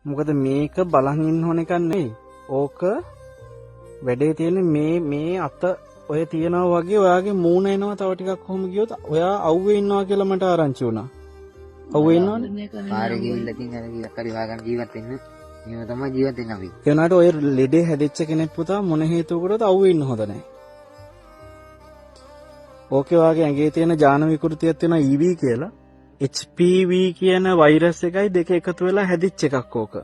මොකද මේක බලන් ඉන්න ඕන එකක් නෙවෙයි. ඕක වැඩේ තියෙන්නේ මේ අත ඔය තියනවා වගේ ඔයාගේ මූණ එනවා තව ටිකක් කොහොම ගියොත් ඔයා අවුවේ ඉන්නවා කියලා මට ආරංචි වුණා. අවුවේ ඉන්නවනේ. පාරේ ගිහිල්ලා තින් අර කීයක් හරි හොයාගන්න ජීවත් වෙන්න. මේව තමයි ජීවත් වෙන්න අපි. ඒ වුණාට ඔය ලෙඩේ හැදිච්ච කෙනෙක් පුතා මොන හේතුවකටද අවුවේ ඉන්න හොඳ නැහැ. ඕකේ වාගේ ඇඟේ තියෙන ජාන විකෘතියක් තියෙනවා EV කියලා. HPV කියන වෛරස් එකයි දෙක එකතු වෙලා හැදිච්ච එකක් ඕක.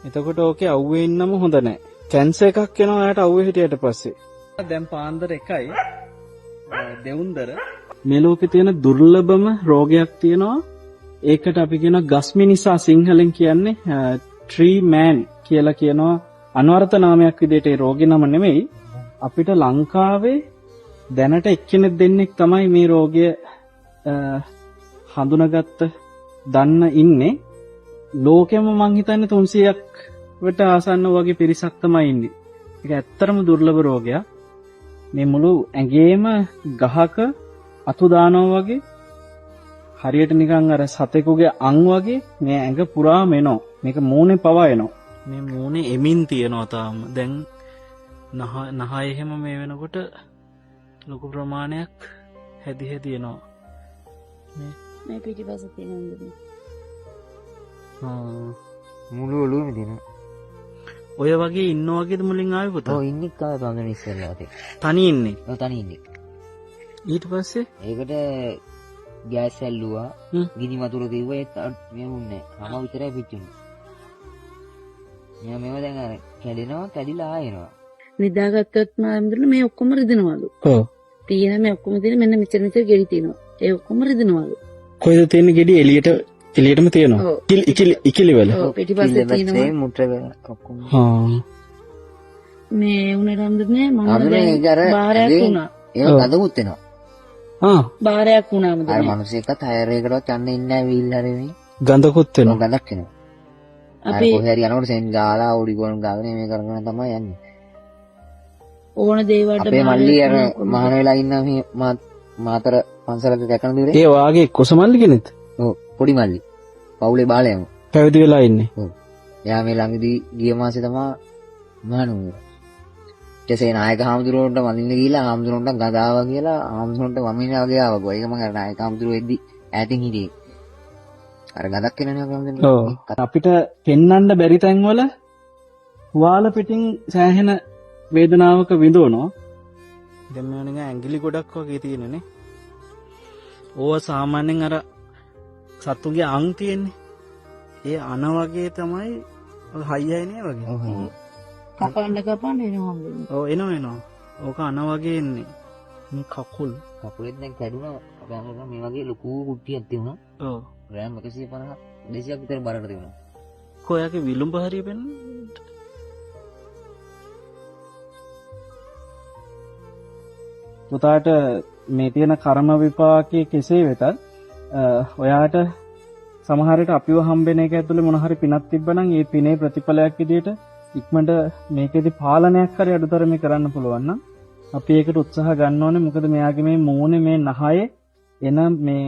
එතකොට ඕකේ අවුවේ ඉන්නම හොඳ නැහැ. කැන්සර් එකක් එනවා එයාට අවුවේ හිටියට පස්සේ. දැන් පාන්දර 1යි දෙවුන්දර මේ ලෝකේ තියෙන දුර්ලභම රෝගයක් තියෙනවා. ඒකට අපි කියනවා ගස්මිනිසා සිංහලෙන් කියන්නේ ට්‍රී මෑන් කියලා කියනවා. අනවර්ථ නාමයක් විදිහට ඒ රෝගේ නම නෙමෙයි. අපිට ලංකාවේ දැනට එක්කෙනෙක් දෙන්නෙක් තමයි මේ රෝගය හඳුනාගත්ත දන්න ඉන්නේ. ලෝකෙම මං හිතන්නේ 300ක් වට ආසන්න වගේ පිරිසක් තමයි ඉන්නේ. ඒක ඇත්තටම දුර්ලභ රෝගයක්. මේ මුළු ඇඟේම ගහක අතු දානවා වගේ හරියට නිකන් අර සතෙකුගේ අං වගේ මේ ඇඟ පුරාම එනවා. මේක මූණේ පවා එනවා. මේ මූණේ එමින් තියනවා තාම. දැන් නහය එහෙම මේ වෙනකොට ලොකු ප්‍රමාණයක් හැදි එනවා. මේ පිටිපස්ස තියෙනවා. මුළු ඔළුවෙම දෙනවා. ඔය වගේ ඉන්න වගේද මුලින් ආවේ පුතා? ඔව් ඉන්නේ කාය බඳුන ඉස්සෙල්ලා තේ. තනි ඉන්නේ. ඔව් තනි ඉන්නේ. ඊට පස්සේ ඒකට ගෑස් ඇල්ලුවා. ගිනි වතුර දීුවා ඒත් මෙමුන්නේ. මම විතරයි පිච්චුනේ. මේව දැන් අර කැඩෙනවා කැඩිලා ආයෙනවා. නිදාගත්තොත් මාම්දුන මේ ඔක්කොම රිදෙනවලු. ඔව්. තියෙන මේ ඔක්කොම තියෙන මෙන්න මෙච්චර ගෙඩි තියෙනවා. ඒ ඔක්කොම රිදෙනවලු. කොහෙද තියෙන ගෙඩි එළියටම තියෙනවා. ඉකිලි වල. ඔව් පිටිපස්සේ තියෙනවා. මුත්‍රා ඔක්කොම. මේ උනේ රම්දුනේ මම දැන් බාරයක් වුණා. ඒක ගඳකුත් වෙනවා. බාරයක් වුණාම අර මිනිස්සෙක්වත් හයර් එකකටවත් යන්න ඉන්නේ නැහැ වීල් හරේ. ගඳකුත් වෙනවා. ගඳක් එනවා. අපි කොහේ හරි යනකොට සෙන් ගාලා ඕඩි ගෝන් ගාගෙන මේ කරගෙන තමයි යන්නේ. ඕන දේවල්ට අපේ මල්ලි අර මහාන වෙලා ඉන්න මේ මාතර පන්සලක දැකන දුරේ. ඒ වාගේ කොසමල්ලි කෙනෙක්ද? ඔව් පොඩි මල්ලි. පවුලේ බාලයම. පැවිදි වෙලා ඉන්නේ. ඔව්. එයා මේ ළඟදී ගිය මාසේ තමයි මහාන වුණේ. ඊටසේ නායක හාමුදුරුවන්ට වඳින්න ගිහිල්ලා හාමුදුරුවන්ට ගදාවා කියලා හාමුදුරුවන්ට වමින වගේ ආවගෝ. ඒක මම අර නායක හාමුදුරුවෝ එද්දි ඈතින් හිටියේ. අර ගඳක් එනනේ අපි හම්බෙන්නේ. ඔව්. අපිට පෙන්වන්න බැරි තැන්වල වාල පිටින් සෑහෙන වේදනාවක විඳවනවා. දැන් මේ නිකන් ඇඟිලි ගොඩක් වගේ තියෙනනේ. ඕවා සාමාන්‍යයෙන් අර සතුන්ගේ අං තියෙන්නේ. ඒ අන වගේ තමයි හයියයි නේ වගේ. ඔව්. කපන්න එනවා හම්බෙන්නේ. ඔව් එනවා. ඕක අන වගේ එන්නේ. මේ කකුලෙන් දැන් කැඩුනා. අපේ මේ වගේ ලොකු කුට්ටියක් තියුණා. ඔව්. ග්‍රෑම් 150 200ක් විතර බරකට තියුණා. කොයාගේ විලුඹ හරිය පෙන්න. පුතාට මේ තියෙන කර්ම විපාකයේ කෙසේ වෙතත් ඔයාට සමහර විට අපිව හම්බෙන එක ඇතුලේ මොන හරි පිනක් තිබ්බනම් ඒ පිනේ ප්‍රතිඵලයක් විදිහට ඉක්මනට මේකෙදි පාලනයක් හරි අඩුතරමේ කරන්න පුළුවන් නම් අපි ඒකට උත්සාහ ගන්න ඕනේ. මොකද මෙයාගේ මේ මූණේ මේ නහයේ එන මේ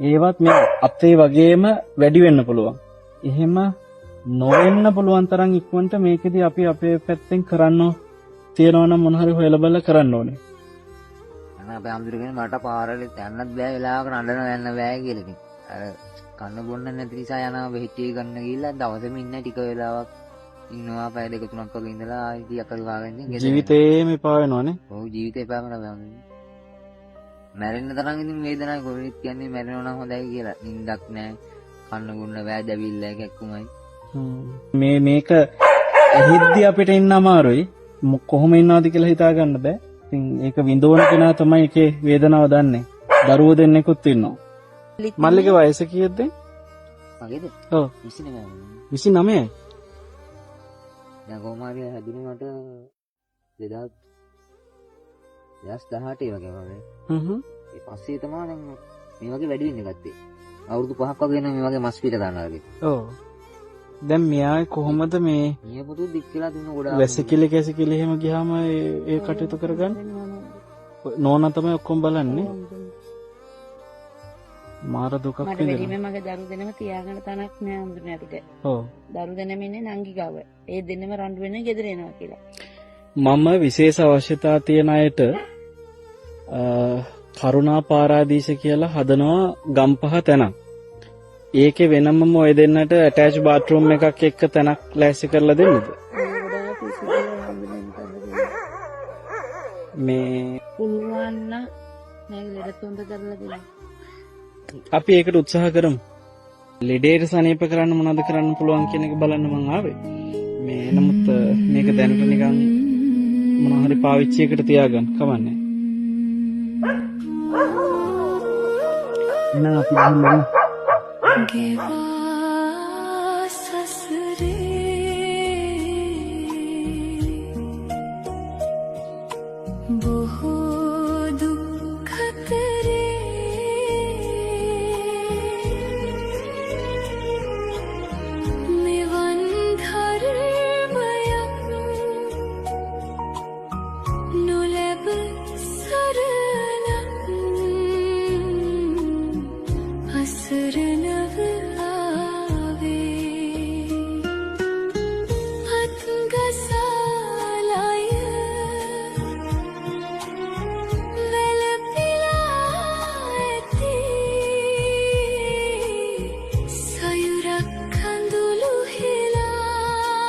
ඒවත් මේ අතේ වගේම වැඩි වෙන්න පුළුවන්. එහෙම නොවෙන්න පුළුවන් තරම් ඉක්මනට මේකෙදි අපි අපේ පැත්තෙන් කරන්න තියනවා නම් මොන හරි හොයලා බලලා කරන්න ඕනේ. අපේ අම්දුරගෙන මට පාරේ යන්නත් බෑ වෙලාවක නඩන යන්න බෑ කියලා ඉතින්. අර කන්න බොන්න නැති නිසා යනවා වෙහිටි ගන්න ගිහිල්ලා දවසෙම ඉන්න ටික වෙලාවක් ඉන්නවා පැය දෙක තුනක් වගේ ඉඳලා ආයෙත් යකල් වාගෙන ජීවිතේම එපා වෙනවනේ. ඔව් ජීවිතේ එපාම තමයි. මැරෙන්න තරම් ඉතින් වේදනාවක් කොහෙත් කියන්නේ මැරෙනවා නම් හොඳයි කියලා. නිින්දක් නැහැ. කන්න බොන්න බෑ දැවිල්ල එකක්කුමයි. මේක ඇහිද්දි අපිට ඉන්න අමාරුයි. කොහොම ඉන්නවද කියලා හිතා ගන්න බෑ. ඉතින් ඒක විඳවන කෙනා තමයි ඒකේ වේදනාව දන්නේ. දරුවෝ දෙන්නෙකුත් ඉන්නවා. මල්ලිගේ වයස කීයද? මගේද? ඔව් 29. 29යි. දැන් කොහොමද හැදුනේ මට 2018 වගේ වගේ. ඒ පස්සේ තමයි දැන් මේ වගේ වැඩි වෙන්න ගත්තේ. අවුරුදු 5ක් වගේ නම් මේ වගේ මස් පිට දානවා වගේ. ඔව්. දැන් මෙයා කොහොමද මේ මිය පුතු දික් කියලා දින ගොඩාක් වැසිකිලි කැසිකිලි එහෙම ගියාම ඒ කටයුතු කරගන්න නෝනා තමයි ඔක්කොම බලන්නේ. මාර දුකක් මට විඳිනවා. වැඩිම මගේ දරු දෙනම තියාගෙන තනක් නෑ හඳුනේ අපිට. ඔව්. දරු දෙනම ඉන්නේ නංගි ගාව. ඒ දෙන්නෙම රණ්ඩු වෙන්නේ ගෙදර එනවා කියලා. මම විශේෂ අවශ්‍යතා තියෙන අයට කරුණා පාරාදීස කියලා හදනවා ගම්පහ තැනක්. ඒකේ වෙනමම ඔය දෙන්නට ඇටච් බාත්රූම් එකක් එක්ක තැනක් ලෑස්ති කරලා දෙන්නද? මේ පුළුවන් නම් මම ලෙඩ තුන්ද කරලා දෙන්න. අපි ඒකට උත්සාහ කරමු. ලෙඩේට සනීප කරන්න මොනවද කරන්න පුළුවන් කියන එක බලන්න මං ආවේ. මේ නමුත් මේක දැනට නිකන් මොනවා හරි පාවිච්චියකට තියාගන්න කවන්නේ. එහෙනම් අපි ගිහින් ගෙවා සසරේ